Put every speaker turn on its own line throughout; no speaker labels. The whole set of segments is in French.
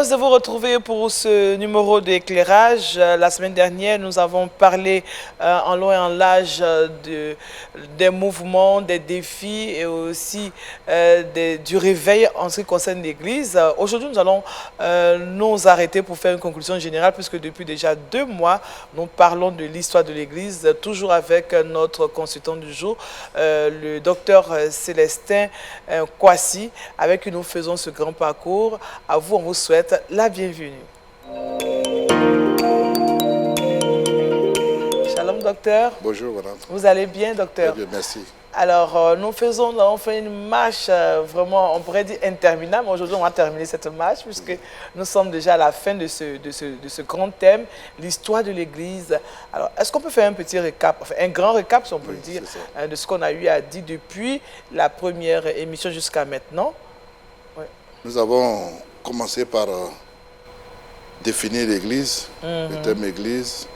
heureuse de vous retrouver pour ce numéro d'éclairage. La semaine dernière, nous avons parlé en long et en large des mouvements, des défis et aussi du réveil en ce qui concerne l'Église. Aujourd'hui, nous allons nous arrêter pour faire une conclusion générale puisque depuis déjà 2 mois, nous parlons de l'histoire de l'Église, toujours avec notre consultant du jour, le docteur Célestin Kwasi, avec qui nous faisons ce grand parcours. À vous, on vous souhaite la bienvenue. Shalom, docteur.
Bonjour, madame.
Vous allez bien, docteur?
Très bien, merci.
Alors, nous avons fait une marche vraiment, on pourrait dire interminable. Aujourd'hui, on va terminer cette marche puisque nous sommes déjà à la fin de ce grand thème, l'histoire de l'Église. Alors, est-ce qu'on peut faire un petit récap, enfin un grand récap, si on peut le dire, de ce qu'on a eu à dire depuis la première émission jusqu'à maintenant? Ouais.
Nous avons commencé par définir l'Église, le thème Église.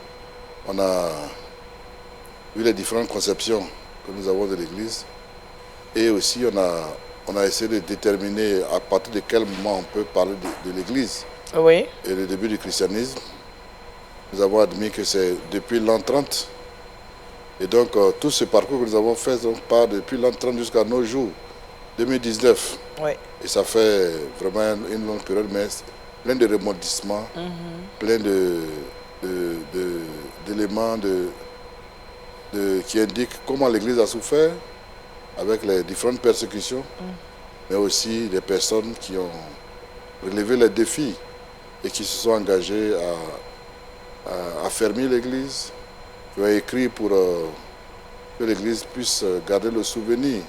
On a vu les différentes conceptions que nous avons de l'Église. Et aussi, on a essayé de déterminer à partir de quel moment on peut parler de l'Église.
Oui.
Et le début du christianisme. Nous avons admis que c'est depuis l'an 30. Et donc, tout ce parcours que nous avons fait part depuis l'an 30 jusqu'à nos jours, 2019.
Oui.
Et ça fait vraiment une longue période, mais plein de rebondissements, plein d'éléments qui indiquent comment l'Église a souffert avec les différentes persécutions, mais aussi des personnes qui ont relevé les défis et qui se sont engagées à affermir l'Église, qui ont écrit pour que l'Église puisse garder le souvenir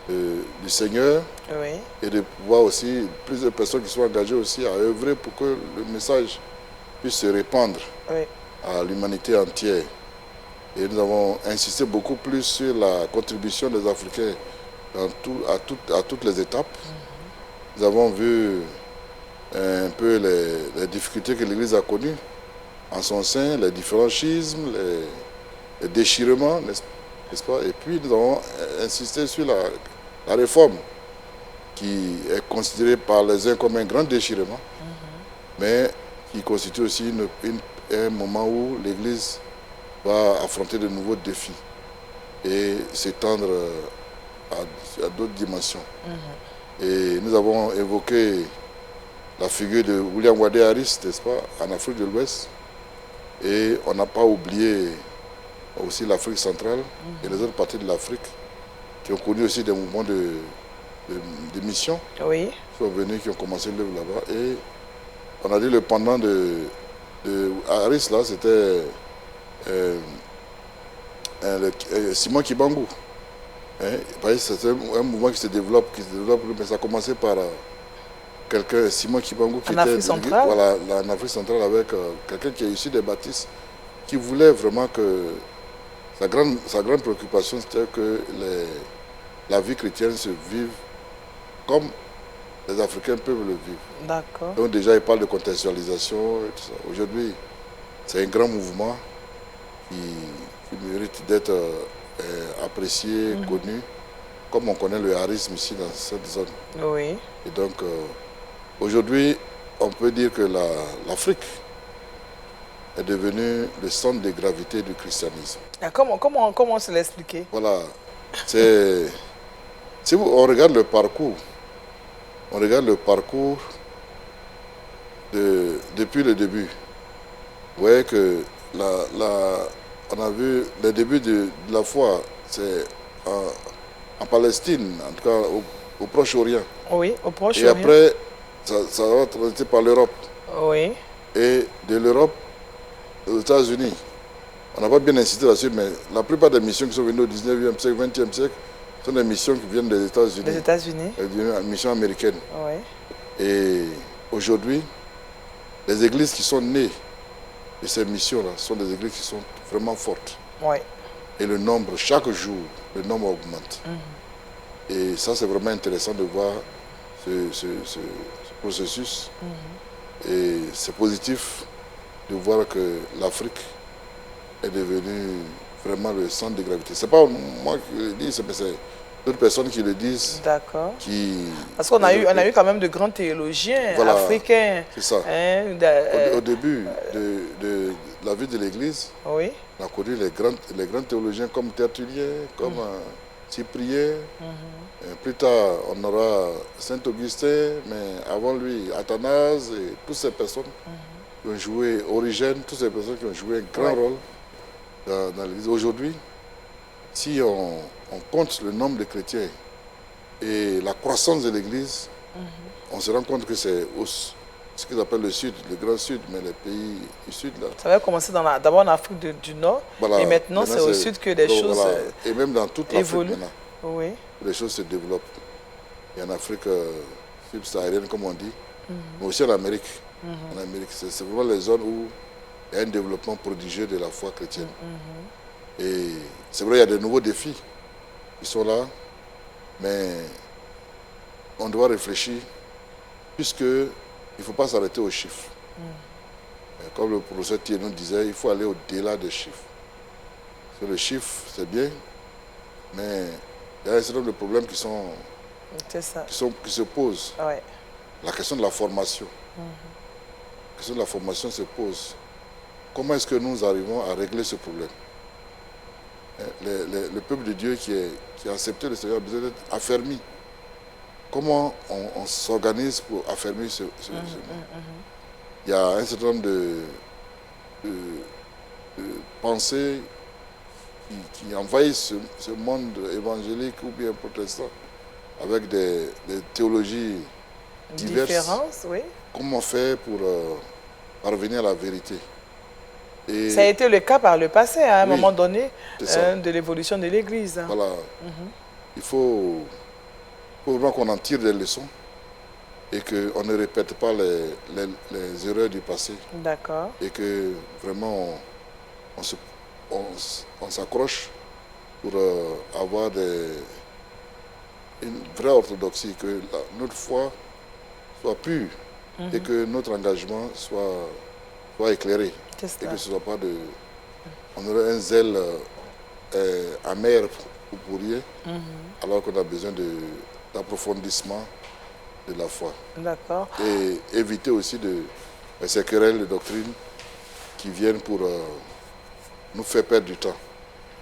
du Seigneur,
Oui.
et de pouvoir aussi, plusieurs personnes qui sont engagées aussi à œuvrer pour que le message puisse se répandre à l'humanité entière. Et nous avons insisté beaucoup plus sur la contribution des Africains à toutes les étapes. Nous avons vu un peu les difficultés que l'Église a connues en son sein, les différents schismes, les déchirements, n'est-ce pas? Et puis nous avons insisté sur la réforme, qui est considérée par les uns comme un grand déchirement, mais qui constitue aussi un moment où l'Église va affronter de nouveaux défis et s'étendre à d'autres dimensions. Et nous avons évoqué la figure de William Wade Harris, n'est-ce pas, en Afrique de l'Ouest, et on n'a pas oublié aussi l'Afrique centrale et les autres parties de l'Afrique qui ont connu aussi des mouvements de mission,
Oui.
qui sont venus, qui ont commencé l'œuvre là-bas. Et on a dit le pendant de Harris, là, c'était Simon Kibangu. C'est un mouvement qui se développe, mais ça a commencé par quelqu'un, Simon Kibangu, qui
en Afrique centrale.
Voilà, en Afrique centrale, avec quelqu'un qui est issu des baptistes, qui voulait vraiment que sa grande préoccupation, c'était que la vie chrétienne se vive comme les Africains peuvent le vivre.
D'accord.
Donc déjà, il parle de contextualisation et tout ça. Aujourd'hui, c'est un grand mouvement qui mérite d'être apprécié, connu, comme on connaît le harisme ici dans cette zone.
Oui.
Et donc, aujourd'hui, on peut dire que l'Afrique est devenue le centre de gravité du christianisme.
Comment se l'expliquer?
Voilà. Si on regarde le parcours, depuis le début, vous voyez que on a vu le début de la foi, c'est en Palestine, en tout cas au Proche-Orient.
Oui, au Proche-Orient.
Et après, ça va transiter par l'Europe.
Oui.
Et de l'Europe aux États-Unis. On n'a pas bien insisté là-dessus, mais la plupart des missions qui sont venues au 19e siècle, 20e siècle, sont des missions qui viennent des États-Unis.
Des États-Unis.
Des missions américaines.
Oui.
Et aujourd'hui, les églises qui sont nées de ces missions-là sont des églises qui sont vraiment fortes.
Oui.
Et le nombre, chaque jour, le nombre augmente. Et ça, c'est vraiment intéressant de voir ce processus. Et c'est positif de voir que l'Afrique est devenue vraiment le centre de gravité. Ce n'est pas moi qui le dis, d'autres personnes qui le disent.
D'accord.
Qui...
Parce qu'on a eu quand même de grands théologiens africains.
C'est ça.
Hein,
au début de la vie de l'Église,
oui.
On a connu les grands théologiens comme Tertullien, comme Cyprien. Plus tard, on aura Saint-Augustin, mais avant lui, Athanase et toutes ces personnes qui ont joué, Origène, toutes ces personnes qui ont joué un grand rôle dans l'Église. Aujourd'hui, si on compte le nombre de chrétiens et la croissance de l'Église, on se rend compte que c'est ce qu'ils appellent le Sud, le Grand Sud, mais les pays du Sud. Là.
Ça va commencer d'abord en Afrique du Nord, voilà. Et maintenant c'est au Sud que les choses
et même dans toute l'Afrique maintenant,
oui.
Les choses se développent. Et en Afrique subsaharienne, comme on dit, mais aussi en Amérique. En Amérique, c'est vraiment les zones où il y a un développement prodigieux de la foi chrétienne. Et c'est vrai, il y a de nouveaux défis qui sont là, mais on doit réfléchir, puisque il ne faut pas s'arrêter aux chiffres. Comme le professeur Thier nous disait, il faut aller au-delà des chiffres. Parce que le chiffre, c'est bien, mais il y a un certain nombre de problèmes qui se posent.
Ouais.
La question de la formation. La question de la formation se pose. Comment est-ce que nous arrivons à régler ce problème? Le peuple de Dieu qui a accepté le Seigneur a besoin d'être affermi. Comment on s'organise pour affermir ce Il y a un certain nombre de pensées qui envahissent ce monde évangélique ou bien protestant avec des théologies diverses.
Oui.
Comment faire pour parvenir à la vérité? Et
ça a été le cas par le passé, à un moment donné, de l'évolution de l'Église.
Voilà. Il faut vraiment qu'on en tire des leçons et qu'on ne répète pas les erreurs du passé.
D'accord.
Et que vraiment on s'accroche pour avoir une vraie orthodoxie, que notre foi soit pure et que notre engagement soit éclairé. Et que ce soit pas on aurait un zèle amer pour rien, alors qu'on a besoin d'approfondissement de la foi.
D'accord.
Et éviter aussi ces querelles de doctrine qui viennent pour nous faire perdre du temps.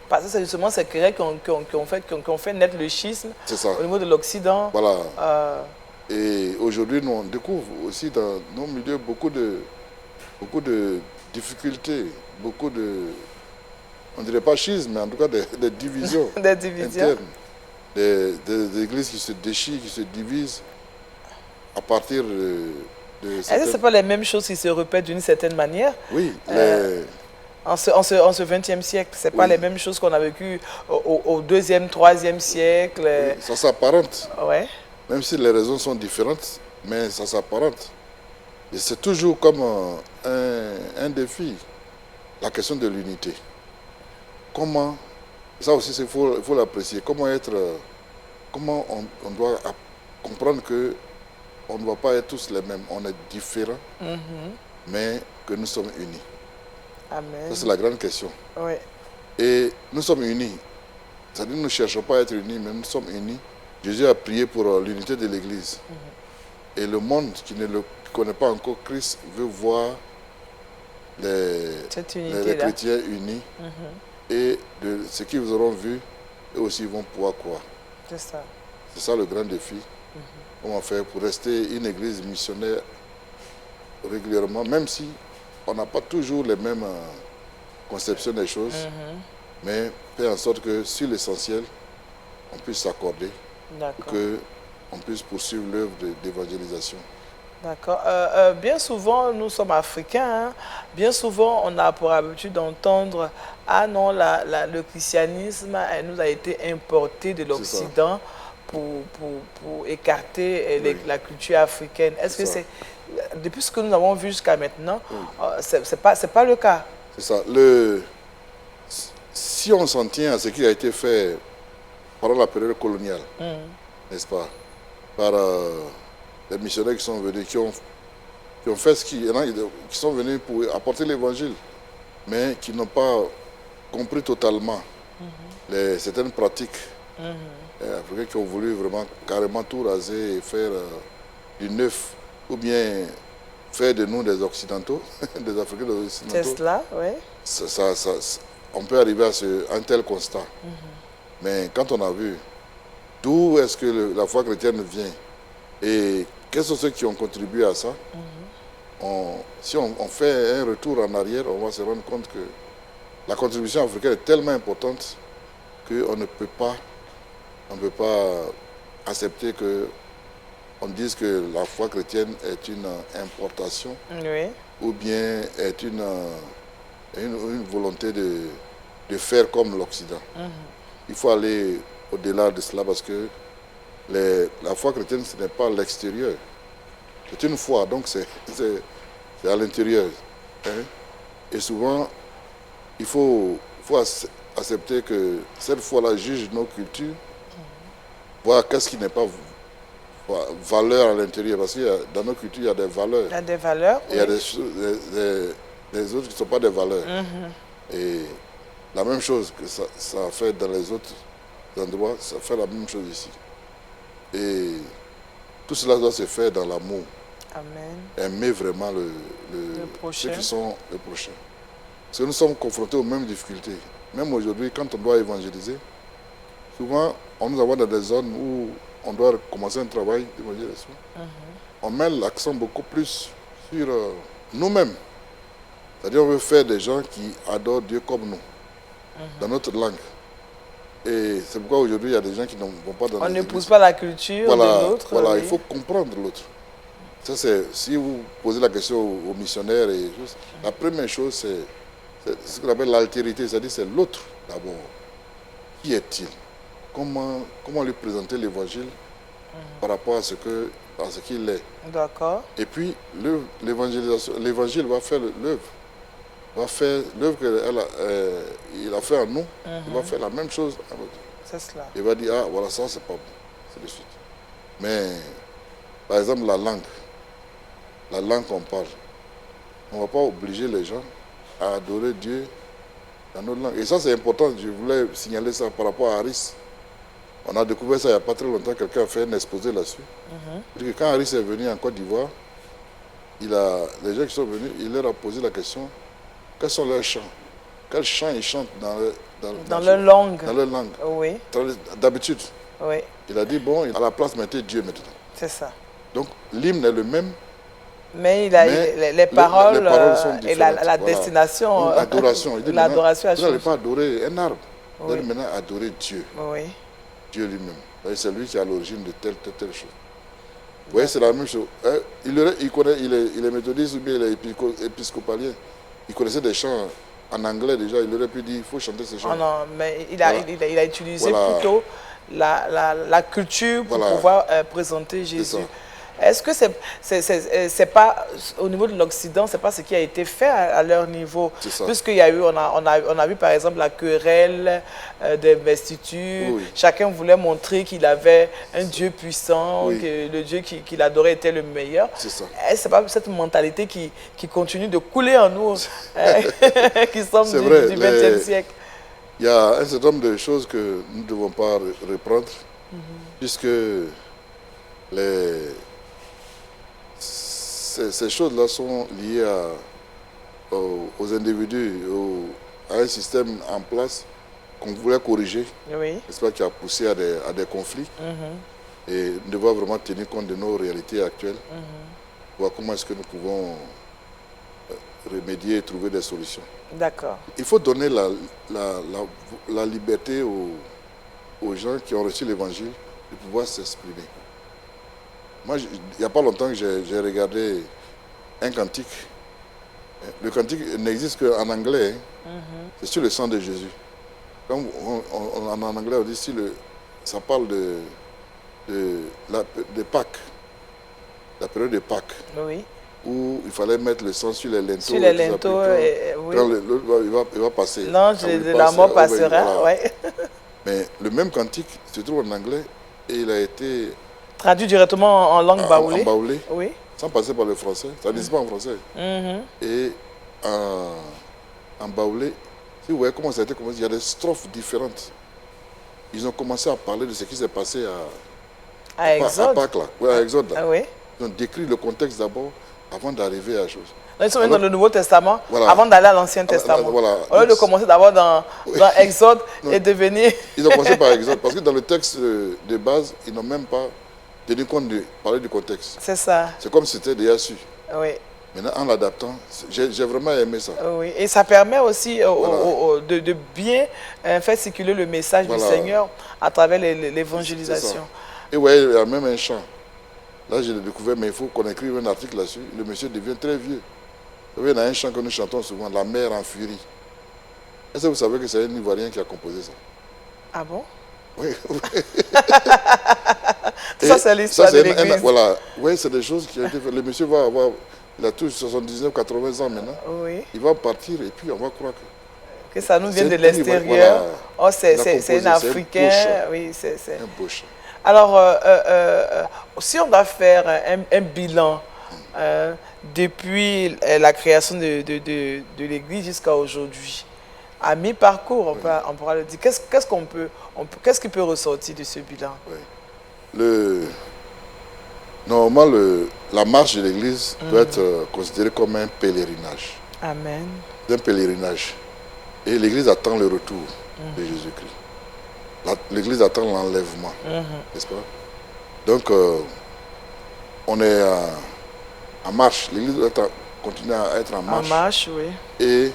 Parce que c'est justement ces querelles qui ont fait naître le schisme au niveau de l'Occident.
Voilà. Et aujourd'hui, nous on découvre aussi dans nos milieux beaucoup de difficultés, beaucoup de, on ne dirait pas schisme, mais en tout cas des divisions,
des divisions
internes, des églises qui se déchirent, qui se divisent à partir de
Est-ce que ce n'est pas les mêmes choses qui se répètent d'une certaine manière?
Oui.
En ce 20e siècle, ce n'est pas les mêmes choses qu'on a vécues au 2e, 3e siècle.
Oui, ça s'apparente.
Ouais.
Même si les raisons sont différentes, mais ça s'apparente. Et c'est toujours comme un défi, la question de l'unité. Comment, ça aussi il faut l'apprécier, comment on doit comprendre que on ne va pas être tous les mêmes, on est différents, mais que nous sommes unis.
Amen.
Ça c'est la grande question.
Oui.
Et nous sommes unis, c'est-à-dire que nous ne cherchons pas à être unis, mais nous sommes unis. Jésus a prié pour l'unité de l'Église. Et le monde qui ne connaît pas encore Christ veut voir les chrétiens unis. Et de ce qu'ils auront vu, eux aussi vont pouvoir croire.
C'est ça.
C'est ça le grand défi. Comment faire pour rester une église missionnaire régulièrement, même si on n'a pas toujours les mêmes conceptions des choses, mais faire en sorte que sur l'essentiel, on puisse s'accorder pour qu'on puisse poursuivre l'œuvre d'évangélisation.
D'accord. Bien souvent, nous sommes africains, bien souvent on a pour habitude d'entendre « Ah non, le christianisme nous a été importé de l'Occident pour écarter la culture africaine ». Est-ce que c'est, depuis ce que nous avons vu jusqu'à maintenant, c'est pas le cas?
C'est ça. Si on s'en tient à ce qui a été fait pendant la période coloniale, n'est-ce pas, par les missionnaires qui sont venus, qui ont fait ce qui sont venus pour apporter l'évangile, mais qui n'ont pas compris totalement certaines pratiques Africains qui ont voulu vraiment carrément tout raser et faire du neuf, ou bien faire de nous des Occidentaux, des Africains des Occidentaux.
C'est cela, oui.
On peut arriver à un tel constat. Mais quand on a vu d'où est-ce que la foi chrétienne vient et quels sont ceux qui ont contribué à ça, si on fait un retour en arrière, on va se rendre compte que la contribution africaine est tellement importante qu'on ne peut pas accepter qu'on dise que la foi chrétienne est une importation,
oui,
ou bien est une volonté de faire comme l'Occident. Il faut aller au-delà de cela parce que la foi chrétienne, ce n'est pas l'extérieur. C'est une foi, donc c'est à l'intérieur. Et souvent, il faut accepter que cette foi-là juge nos cultures, voir qu'est-ce qui n'est pas valeur à l'intérieur. Parce que dans nos cultures, il y a des valeurs.
Il y a des valeurs.
Et il y a des autres qui ne sont pas des valeurs. Et la même chose que ça fait dans les autres endroits, ça fait la même chose ici. Et tout cela doit se faire dans l'amour.
Amen.
Aimer vraiment ceux qui sont les prochains. Parce que nous sommes confrontés aux mêmes difficultés. Même aujourd'hui, quand on doit évangéliser, souvent, on nous envoie dans des zones où on doit commencer un travail d'évangélisation. On met l'accent beaucoup plus sur nous-mêmes. C'est-à-dire qu'on veut faire des gens qui adorent Dieu comme nous, dans notre langue. Et c'est pourquoi aujourd'hui, il y a des gens qui ne vont pas dans
on n'épouse pas la culture de l'autre.
Voilà,
oui.
Il faut comprendre l'autre. Ça, si vous posez la question aux missionnaires, la première chose, c'est ce qu'on appelle l'altérité, c'est-à-dire c'est l'autre d'abord. Qui est-il? Comment lui présenter l'évangile par rapport à ce qu'il est. D'accord. Et puis, l'évangile va faire l'œuvre. Va faire l'œuvre qu'il a fait en nous, il va faire la même chose à l'autre.
C'est cela.
Il va dire, ah, voilà, ça, c'est pas bon. C'est de suite. Mais, par exemple, la langue qu'on parle, on ne va pas obliger les gens à adorer Dieu dans notre langue. Et ça, c'est important. Je voulais signaler ça par rapport à Harris. On a découvert ça il n'y a pas très longtemps. Quelqu'un a fait un exposé là-dessus. Quand Harris est venu en Côte d'Ivoire, les gens qui sont venus, il leur a posé la question, quels sont leurs chants? Quels chants ils chantent dans
leur langue?
Dans leur langue.
Oui.
D'habitude.
Oui.
Il a dit, bon, à la place, mettez Dieu maintenant.
C'est ça.
Donc, l'hymne est le même.
Mais les paroles sont et la destination.
L'adoration.
L'adoration a
changé. Vous n'allez pas adorer un arbre. Vous allez
oui.
maintenant adorer Dieu.
Oui.
Dieu lui-même. C'est lui qui est à l'origine de telle chose. Vous voyez, c'est la même chose. Il est méthodiste ou bien il est épiscopalien. Il connaissait des chants en anglais déjà. Il aurait pu dire, il faut chanter ces chants.
Oh non, mais il a utilisé plutôt la culture pour pouvoir présenter Jésus. Est-ce que c'est pas, au niveau de l'Occident, c'est pas ce qui a été fait à leur niveau? Puisqu'il y a eu, on a vu par exemple la querelle d'investiture. Oui. Chacun voulait montrer qu'il avait un Dieu puissant, que le Dieu qu'il adorait était le meilleur. C'est ça. Est-ce pas cette mentalité qui continue de couler en nous, qui sommes du XXe siècle?
Il y a un certain nombre de choses que nous ne devons pas reprendre, puisque ces choses-là sont liées aux individus, à un système en place qu'on voulait corriger, n'est-ce pas, qui a poussé à des conflits. Et nous devons vraiment tenir compte de nos réalités actuelles, voir comment est-ce que nous pouvons remédier et trouver des solutions. D'accord. Il faut donner la liberté aux gens qui ont reçu l'évangile de pouvoir s'exprimer. Moi, il n'y a pas longtemps que j'ai regardé un cantique. Le cantique n'existe qu'en anglais. C'est sur le sang de Jésus. Comme en anglais, on dit ça parle de Pâques, la période de Pâques. Oui. Où il fallait mettre le sang sur les linteaux. Sur les linteaux, oui. Quand il va passer.
L'ange de la mort passera, oui.
Mais le même cantique se trouve en anglais et il a été
traduit directement en langue baoulée.
En baoulé, oui. Sans passer par le français. Ça ne dit pas en français. Et en baoulé, si vous voyez comment ça a été commencé, il y a des strophes différentes. ils ont commencé à parler de ce qui s'est passé
à Exode.
À Pâques, là. Ouais, à Exode. Là.
Ah, oui.
Ils ont décrit le contexte d'abord avant d'arriver à la chose.
Ils sont dans le Nouveau Testament avant d'aller à l'Ancien Testament. Au lieu de commencer d'abord dans Exode et de venir...
Ils ont commencé par Exode parce que dans le texte de base, ils n'ont même pas tenu compte de parler du contexte.
C'est ça.
C'est comme si c'était déjà su.
Oui.
Maintenant, en l'adaptant, j'ai vraiment aimé ça.
Oui, et ça permet aussi de bien faire circuler le message du Seigneur à travers l'évangélisation.
Et ouais, il y a même un chant. Là, je l'ai découvert, mais il faut qu'on écrive un article là-dessus. Le monsieur devient très vieux. Vous voyez, il y a un chant que nous chantons souvent, La mer en furie. Est-ce que vous savez que c'est un Ivoirien qui a composé ça?
Ah bon?
Oui.
Ça, c'est l'histoire de l'Église.
Voilà. Oui, c'est des choses qui ont été faites. Le monsieur va avoir, il a tous 79, 80 ans maintenant.
Oui.
Il va partir et puis on va croire
que ça nous vient de l'extérieur. Voilà. Oh, c'est un Africain. Oui, c'est
un beau chant.
Alors, si on doit faire un bilan depuis la création de l'Église jusqu'à aujourd'hui, à mi-parcours, on pourra le dire, qu'est-ce qui peut ressortir de ce bilan?
Oui. Normalement, la marche de l'Église doit être considérée comme un pèlerinage.
Amen.
Un pèlerinage. Et l'Église attend le retour de Jésus-Christ. L'Église attend l'enlèvement, n'est-ce pas? Donc, on est en marche. L'Église doit continuer à être en marche.
En marche, oui.
Et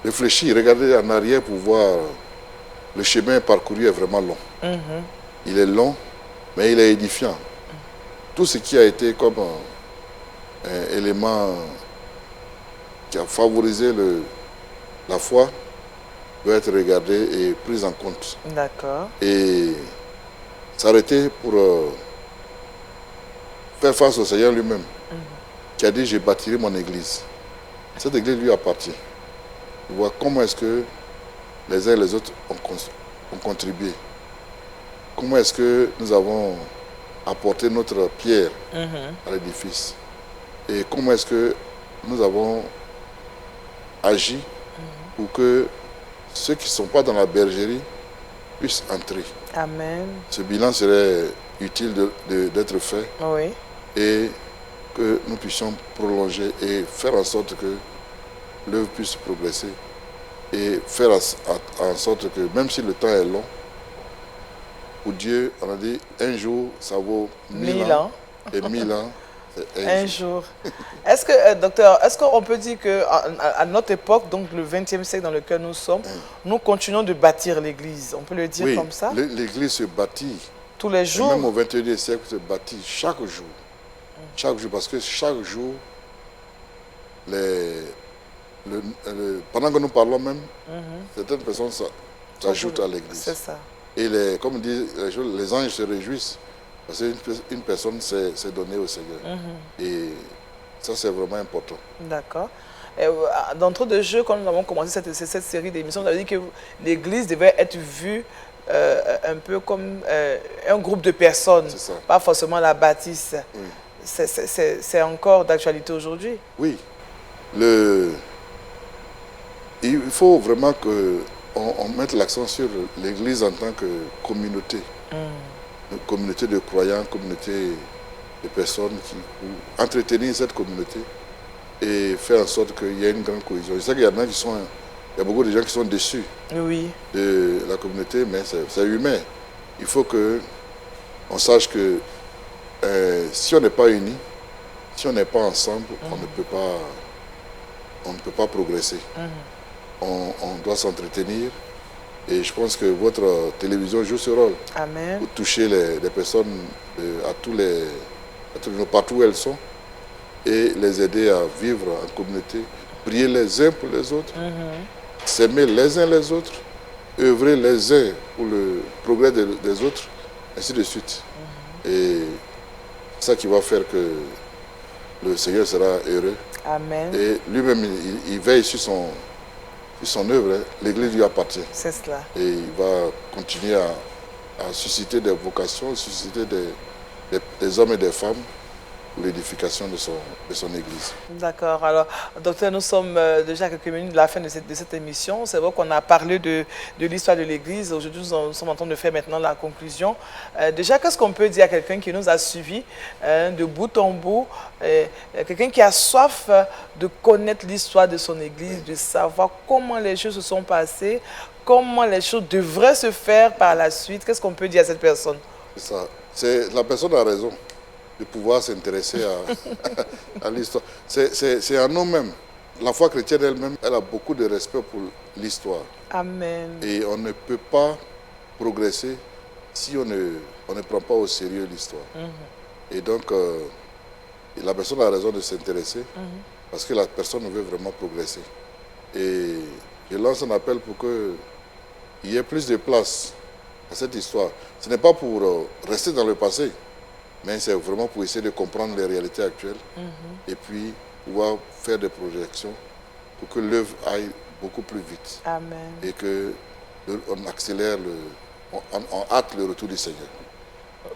réfléchir, regarder en arrière pour voir le chemin parcouru est vraiment long. Il est long, mais il est édifiant. Tout ce qui a été comme un élément qui a favorisé la foi doit être regardé et pris en compte.
D'accord.
Et s'arrêter pour faire face au Seigneur lui-même, qui a dit « Je bâtirai mon église ». Cette église lui appartient. Voir comment est-ce que les uns et les autres ont contribué. Comment est-ce que nous avons apporté notre pierre à l'édifice. Et comment est-ce que nous avons agi pour que ceux qui ne sont pas dans la bergerie puissent entrer.
Amen.
Ce bilan serait utile d'être fait.
Oui.
Et que nous puissions prolonger et faire en sorte que l'œuvre puisse progresser et faire en sorte que même si le temps est long, pour Dieu, on a dit un jour, ça vaut 1000 ans. Et 1000 ans, c'est un jour.
Est-ce que, docteur, est-ce qu'on peut dire qu'à notre époque, donc le XXe siècle dans lequel nous sommes, nous continuons de bâtir l'Église? On peut le dire comme ça?
L'Église se bâtit.
Tous les jours?
Et même au XXIe siècle, se bâtit chaque jour. Chaque jour, parce que chaque jour, pendant que nous parlons même, certaines personnes s'ajoutent à l'Église.
C'est ça.
Et comme dit les anges se réjouissent parce qu'une personne s'est donnée au Seigneur. Et ça, c'est vraiment important.
D'accord. Dans trop de jeux, quand nous avons commencé cette série d'émissions, nous avons dit que l'Église devait être vue un peu comme un groupe de personnes, pas forcément la bâtisse. Oui. C'est encore d'actualité aujourd'hui?
Oui. Il faut vraiment qu'on mette l'accent sur l'Église en tant que communauté. Une communauté de croyants, communauté de personnes pour entretenir cette communauté et faire en sorte qu'il y ait une grande cohésion. Je sais qu'il y en a il y a beaucoup de gens qui sont déçus de la communauté, mais c'est humain. Il faut qu'on sache que si on n'est pas unis, si on n'est pas ensemble, on ne peut pas progresser. On doit s'entretenir et je pense que votre télévision joue ce rôle.
Amen.
Pour toucher les personnes partout où elles sont et les aider à vivre en communauté, prier les uns pour les autres, s'aimer les uns les autres, œuvrer les uns pour le progrès des autres, ainsi de suite. Et c'est ça qui va faire que le Seigneur sera heureux.
Amen.
Et lui-même, il veille sur son œuvre. L'Église lui appartient.
C'est cela.
Et il va continuer à susciter des vocations, susciter des hommes et des femmes pour l'édification de son Église.
D'accord. Alors, docteur, nous sommes déjà à quelques minutes de la fin de cette émission. C'est vrai qu'on a parlé de l'histoire de l'Église. Aujourd'hui, nous sommes en train de faire maintenant la conclusion. Déjà, qu'est-ce qu'on peut dire à quelqu'un qui nous a suivis de bout en bout, quelqu'un qui a soif de connaître l'histoire de son Église, de savoir comment les choses se sont passées, comment les choses devraient se faire par la suite? Qu'est-ce qu'on peut dire à cette personne?
C'est ça. La personne a raison de pouvoir s'intéresser à l'histoire. C'est en nous-mêmes. La foi chrétienne elle-même, elle a beaucoup de respect pour l'histoire.
Amen.
Et on ne peut pas progresser si on ne prend pas au sérieux l'histoire. Et donc, la personne a raison de s'intéresser parce que la personne veut vraiment progresser. Et je lance un appel pour qu'il y ait plus de place à cette histoire. Ce n'est pas pour rester dans le passé, mais c'est vraiment pour essayer de comprendre les réalités actuelles et puis pouvoir faire des projections pour que l'œuvre aille beaucoup plus vite.
Amen.
Et qu'on accélère, on hâte le retour du Seigneur.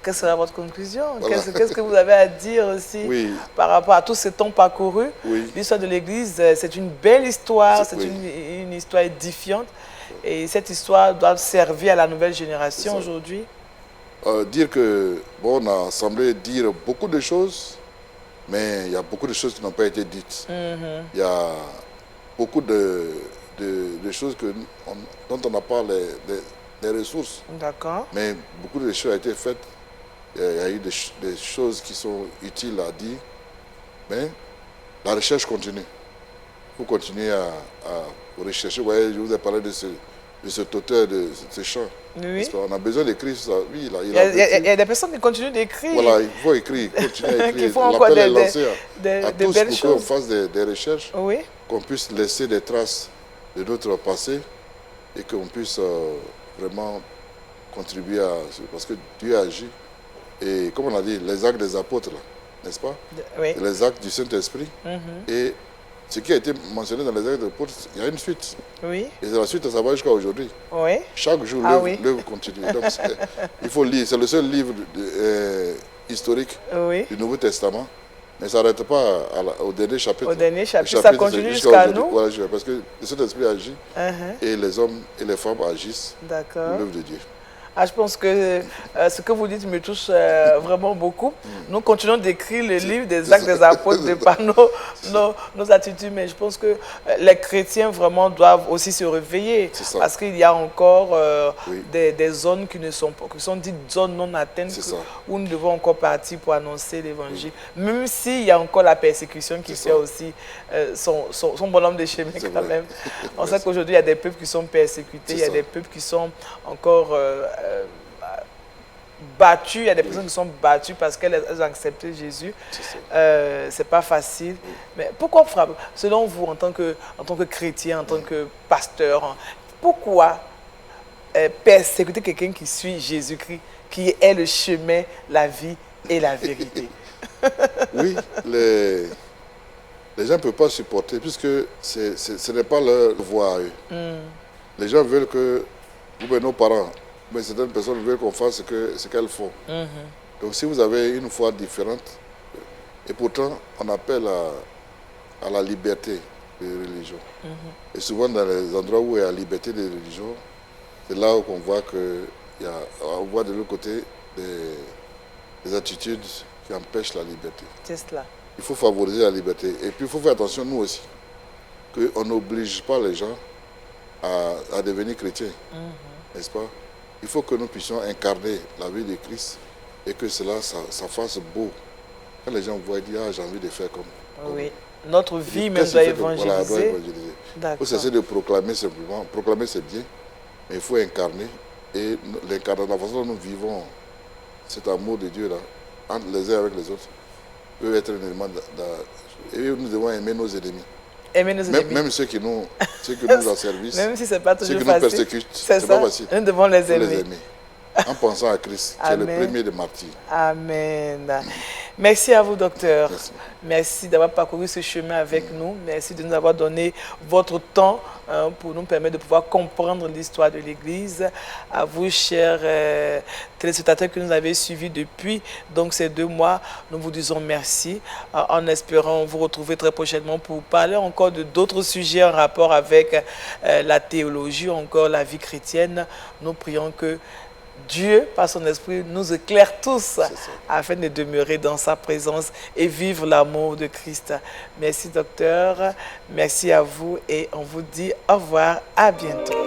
Quelle sera votre conclusion?
Voilà.
Qu'est-ce que vous avez à dire aussi par rapport à tous ces temps parcourus? L'histoire de l'Église, c'est une belle histoire, c'est une histoire édifiante. Et cette histoire doit servir à la nouvelle génération aujourd'hui.
Dire que, bon, on a semblé dire beaucoup de choses, mais il y a beaucoup de choses qui n'ont pas été dites. Il y a beaucoup de choses dont on n'a pas les ressources.
D'accord.
Mais beaucoup de choses ont été faites. Il y a eu des choses qui sont utiles à dire. Mais la recherche continue. Il faut continuer à rechercher. Vous voyez, je vous ai parlé de cet auteur de ce chant.
Oui.
On a besoin d'écrire ça. Oui,
il y a des personnes qui continuent d'écrire.
Voilà, il faut écrire, continuer à écrire.
Qui font encore
l'appel est lancé à tous
belles
pour
choses.
qu'on fasse des recherches,
oui.
Qu'on puisse laisser des traces de notre passé et qu'on puisse vraiment contribuer à... Parce que Dieu agit. Et comme on a dit, les actes des apôtres, n'est-ce pas?
Oui.
Les actes du Saint-Esprit. Et ce qui a été mentionné dans les actes des apôtres, il y a une suite.
Oui.
Et la suite, ça va jusqu'à aujourd'hui.
Oui.
Chaque jour, l'œuvre continue. Donc, il faut lire. C'est le seul livre historique du Nouveau Testament. Mais ça n'arrête pas au dernier chapitre.
Au dernier chapitre, ça continue jusqu'à nous.
Voilà, parce que le Saint-Esprit agit et les hommes et les femmes agissent pour l'œuvre de Dieu.
Ah, je pense que ce que vous dites me touche vraiment beaucoup. Nous continuons d'écrire le livre des actes des apôtres de par nos attitudes, mais je pense que les chrétiens vraiment doivent aussi se réveiller parce qu'il y a encore des zones qui sont dites zones non atteintes où nous devons encore partir pour annoncer l'évangile. Même s'il y a encore la persécution qui fait aussi son bonhomme de chemin quand même. On sait qu'aujourd'hui il y a des peuples qui sont persécutés, il y a des peuples qui sont encore battus, il y a des personnes qui sont battues parce qu'elles ont accepté Jésus. C'est pas facile. Mais pourquoi, selon vous, en tant que chrétien, en tant que pasteur, pourquoi persécuter quelqu'un qui suit Jésus-Christ, qui est le chemin, la vie et la vérité?
Oui, les gens ne peuvent pas supporter puisque ce n'est pas leur voie à eux. Les gens veulent que, nos parents, mais certaines personnes veulent qu'on fasse ce qu'elles font. Donc si vous avez une foi différente, et pourtant on appelle à la liberté de religion. Et souvent dans les endroits où il y a la liberté de religion, c'est là où on voit on voit de l'autre côté des attitudes qui empêchent la liberté.
C'est cela.
Il faut favoriser la liberté. Et puis il faut faire attention, nous aussi, qu'on n'oblige pas les gens à devenir chrétiens. N'est-ce pas? Il faut que nous puissions incarner la vie de Christ et que cela, ça fasse beau. Quand les gens voient, ils disent, j'ai envie de faire comme
oui, notre vie même doit évangéliser.
Voilà, doit évangéliser. Il faut cesser de proclamer simplement. Proclamer, c'est bien, mais il faut incarner. Et l'incarner, la façon dont nous vivons cet amour de Dieu, là, entre les uns avec les autres, peut être un élément et nous devons aimer nos ennemis. Même ceux qui nous asservissent,
même si c'est pas toujours
ceux qui nous persécutent, c'est pas facile.
Nous devons les aimer.
En pensant à Christ, qui est le premier des martyrs.
Amen. Merci à vous, docteur.
Merci.
Merci d'avoir parcouru ce chemin avec nous. Merci de nous avoir donné votre temps pour nous permettre de pouvoir comprendre l'histoire de l'Église. À vous, chers téléspectateurs que nous avez suivis depuis donc ces 2 mois, nous vous disons merci en espérant vous retrouver très prochainement pour parler encore de d'autres sujets en rapport avec la théologie, encore la vie chrétienne. Nous prions que Dieu, par son esprit, nous éclaire tous afin de demeurer dans sa présence et vivre l'amour de Christ. Merci, docteur. Merci à vous et on vous dit au revoir. À bientôt.